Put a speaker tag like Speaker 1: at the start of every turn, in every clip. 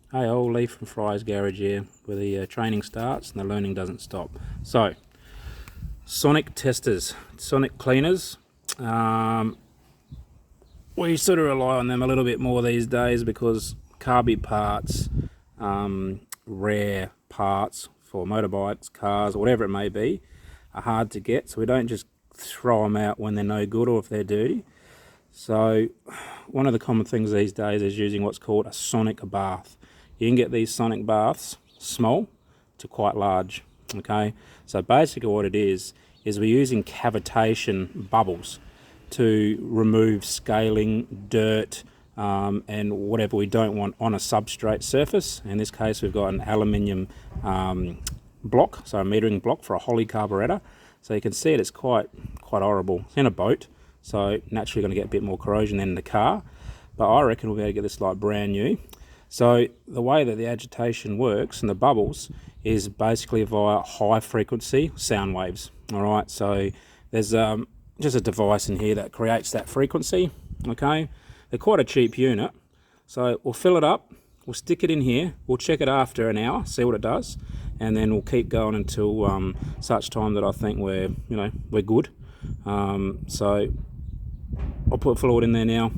Speaker 1: Hey, all Lee from Fry's Garage here, where the training starts and the learning doesn't stop. So, sonic testers, sonic cleaners. We sort of rely on them a little bit more these days because carby parts, rare parts for motorbikes, cars, whatever it may be, are hard to get. So we don't just throw them out when they're no good or if they're dirty. So one of the common things these days is using what's called a sonic bath. You can get these sonic baths small to quite large. Okay, so basically what it is we're using cavitation bubbles to remove scaling, dirt, and whatever we don't want on a substrate surface. In this case, we've got an aluminium block, so a metering block for a Holly carburettor. So you can see it's quite horrible. It's in a boat, so naturally going to get a bit more corrosion than in the car. But I reckon we'll be able to get this like brand new. So the way that the agitation works and the bubbles is basically via high frequency sound waves. All right, so there's just a device in here that creates that frequency. Okay, they're quite a cheap unit. So we'll fill it up, we'll stick it in here, we'll check it after an hour, see what it does, and then we'll keep going until such time that I think we're good. So I'll put fluid in there now,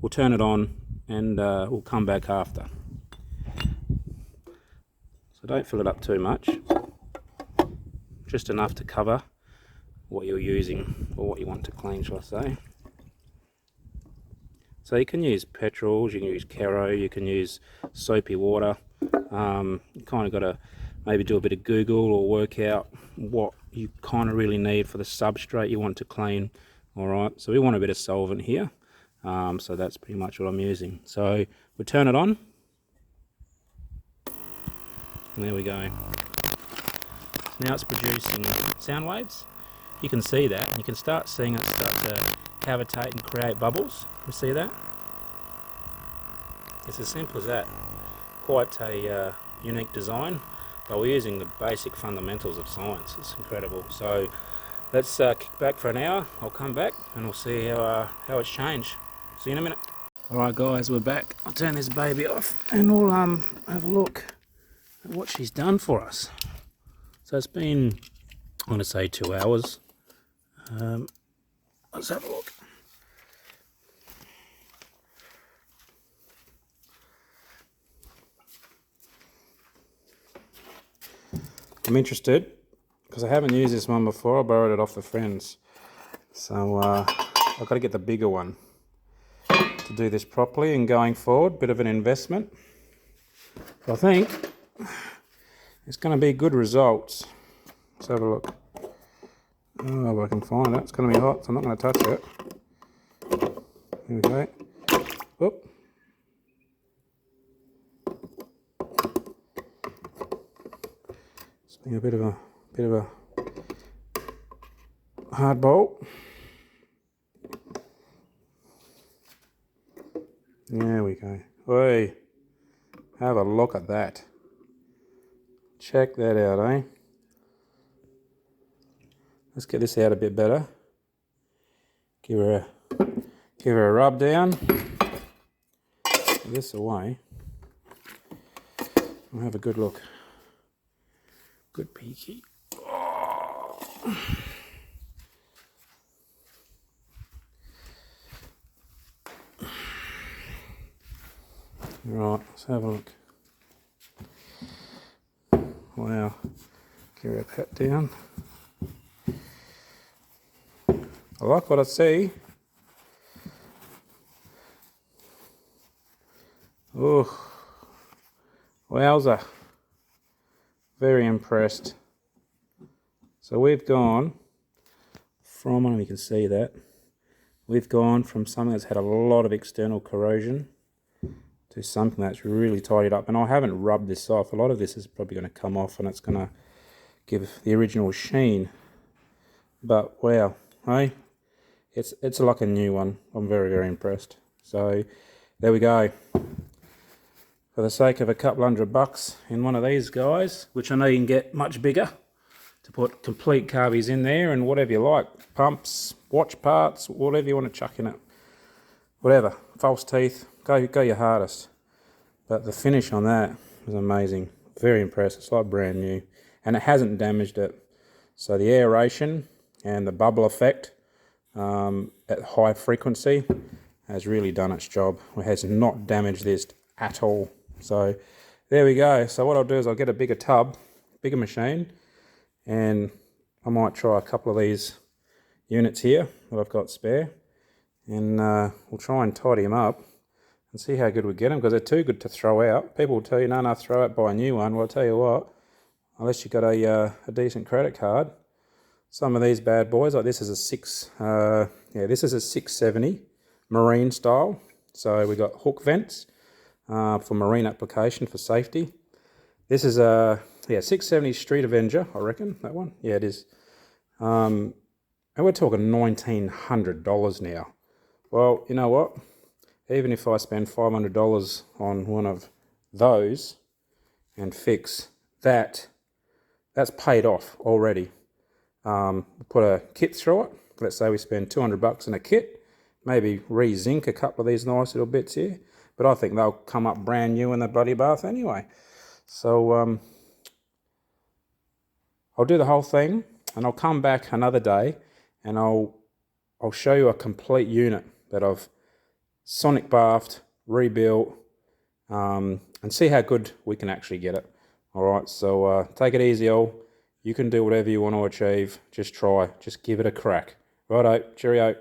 Speaker 1: we'll turn it on, and we'll come back after. So don't fill it up too much, just enough to cover what you're using or what you want to clean, shall I say. So you can use petrols, you can use Caro, you can use soapy water. You kind of got to maybe do a bit of Google or work out what you kind of really need for the substrate you want to clean. All right, so we want a bit of solvent here. So that's pretty much what I'm using. So we turn it on. And there we go. Now it's producing sound waves. You can see that. You can start seeing it start to cavitate and create bubbles. You see that? It's as simple as that. Quite a unique design, but we're using the basic fundamentals of science. It's incredible. So let's kick back for an hour. I'll come back and we'll see how it's changed. See you in a minute. Alright guys, we're back. I'll turn this baby off and we'll have a look at what she's done for us. So it's been, I want to say 2 hours. Let's have a look. I'm interested because I haven't used this one before. I borrowed it off the friends. So I've got to get the bigger one to do this properly and going forward. Bit of an investment. But I think it's going to be good results. Let's have a look. Oh, if I can find it. It's going to be hot, so I'm not going to touch it. Here we go. Whoop. It's being a bit of a hard bolt. There we go. Oi, have a look at that. Check that out, eh? Let's get this out a bit better. Give her a rub down. Put this away. We'll have a good look. Good peeky. Oh. Right, let's have a look. Wow. Give her a pat down. I like what I see. Oh, wowza. Very impressed. So we've gone from, I don't know if you can see that, we've gone from something that's had a lot of external corrosion to something that's really tidied up. And I haven't rubbed this off. A lot of this is probably going to come off and it's going to give the original sheen. But wow, hey? It's like a new one. I'm very, very impressed. So there we go. For the sake of a couple $100 in one of these guys, which I know you can get much bigger, to put complete carbies in there and whatever you like. Pumps, watch parts, whatever you want to chuck in it. Whatever. False teeth. Go your hardest. But the finish on that was amazing. Very impressed. It's like brand new. And it hasn't damaged it. So the aeration and the bubble effect at high frequency has really done its job. It has not damaged this at all. So there we go. So what I'll do is I'll get a bigger tub, bigger machine, and I might try a couple of these units here that I've got spare, and we'll try and tidy them up and see how good we get them, because they're too good to throw out. People will tell you, no, throw out, buy a new one. Well, I'll tell you what, unless you've got a decent credit card, some of these bad boys, like this is a this is a 670 marine style. So we've got hook vents for marine application for safety. This is a 670 Street Avenger, I reckon, that one. Yeah, it is. And we're talking $1,900 now. Well, you know what? Even if I spend $500 on one of those and fix that, that's paid off already. Put a kit through it. Let's say we spend $200 in a kit, maybe re-zinc a couple of these nice little bits here, but I think they'll come up brand new in the bloody bath anyway. So I'll do the whole thing, and I'll come back another day and I'll show you a complete unit that I've sonic bathed, rebuilt, and see how good we can actually get it. All right, so take it easy, all. You can do whatever you want to achieve. Just try. Just give it a crack. Righto. Cheerio.